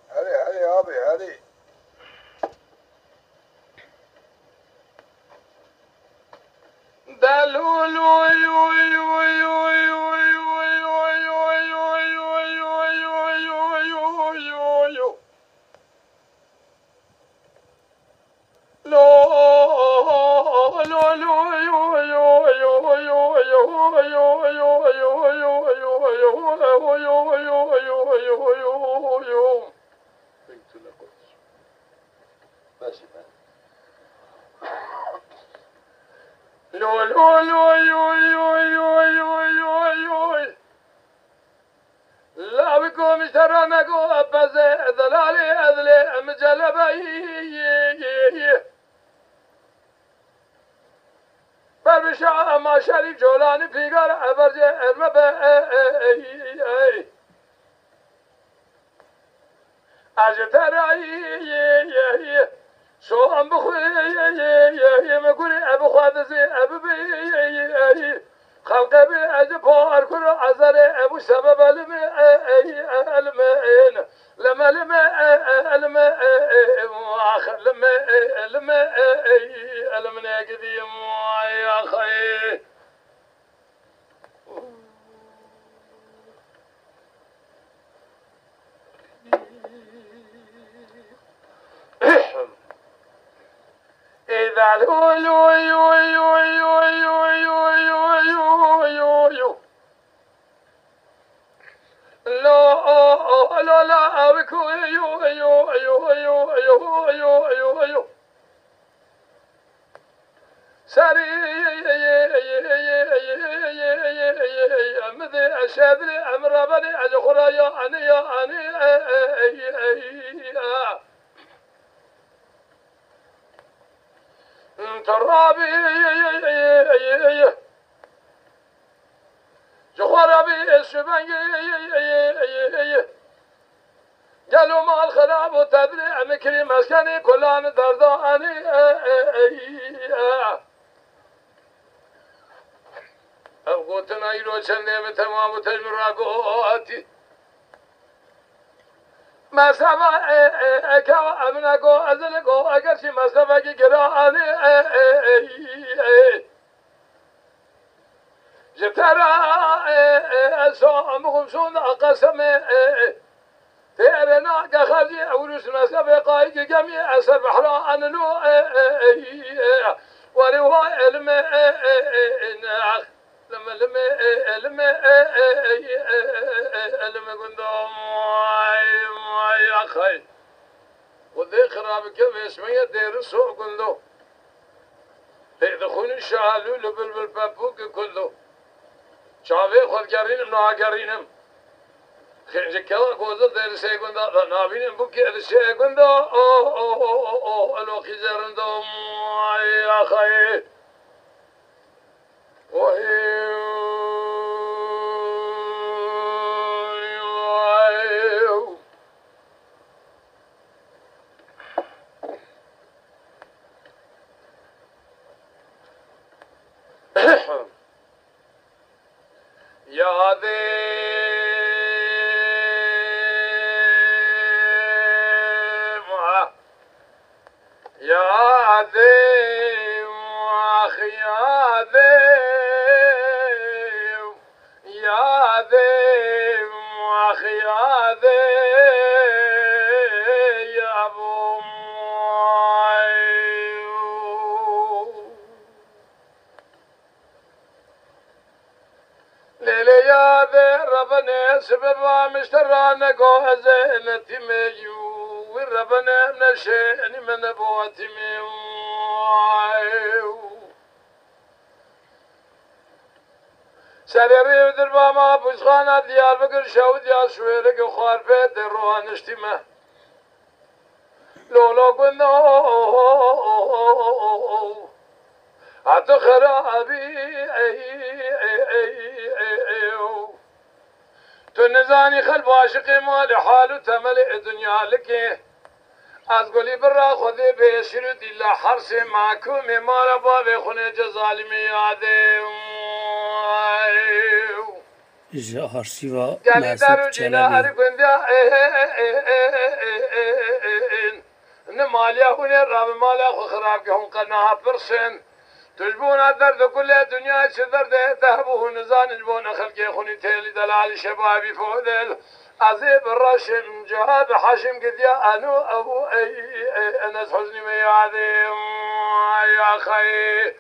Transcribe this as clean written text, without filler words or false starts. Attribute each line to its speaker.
Speaker 1: هذه يا أبي هذه لا بكم شرمكم أبز ضلالي أذلي مجلبي بربشا ما شريف جولاني في قرع برجع المبا أجترى شو أم بخوي مقولي أبو خادزي أبو بي خلق بي أجبار كل عزر أبو سبب المين لما آخر لما المنا قديم يا خي إذا لا أبكو سري مذي أشادري أمر بني أجخرا يا أني ترابي جخرابي الشبنجي قالوا ما الخلاب وتدري مكري مسكني كلان درداني قلتنا يلو شنده تمام تجمراقوتي مسافة كوا أمناكو أزلكو أكرشي مسافة كي قراني جبترا صامكم شون قسم تيرنا كخزي أولوس مسافة قايق جميع أسر بحرا أنلو ورواء لما قندو ماي أخي وذي خراب كيف اسمه دير السوق قندو تدخون الشعالو لبلبل بابوك كله شافي خود قرينم نا قرينم خنج كلا قوزل دير سي قندا نابينم بوكي الشي قندا الو خزرندو ماي أخي يا ربنا سبب مشترانا قوزنا تميو وربنا نشأني من بواتي سريري ودربا ما بوزخانا ديار بقر شاود يا شويرك وخار بيت الروان اشتمه لولو قلنا عطو خرابي تنزاني خلف عاشقي مالي حالو تملئ دنيا لك أزقلي برا خذي بيشرد إلا حرسي معكم مالا بابي خوني جزالي ميادي
Speaker 2: جهر سیوا
Speaker 1: يعني دارو
Speaker 2: مسعود
Speaker 1: جينا
Speaker 2: چلبی
Speaker 1: أركندا نماليا هنا رام ماليا خراب كهم قناها برسن تجبون الدرد كل الدنيا شدرد تهبوه نزان جبون خلقي خوني تيلي دلال شبابي فودل عزيب الرشم جهاد حشم قد يا أنو أبو أي أنس حزني ميادي يا خي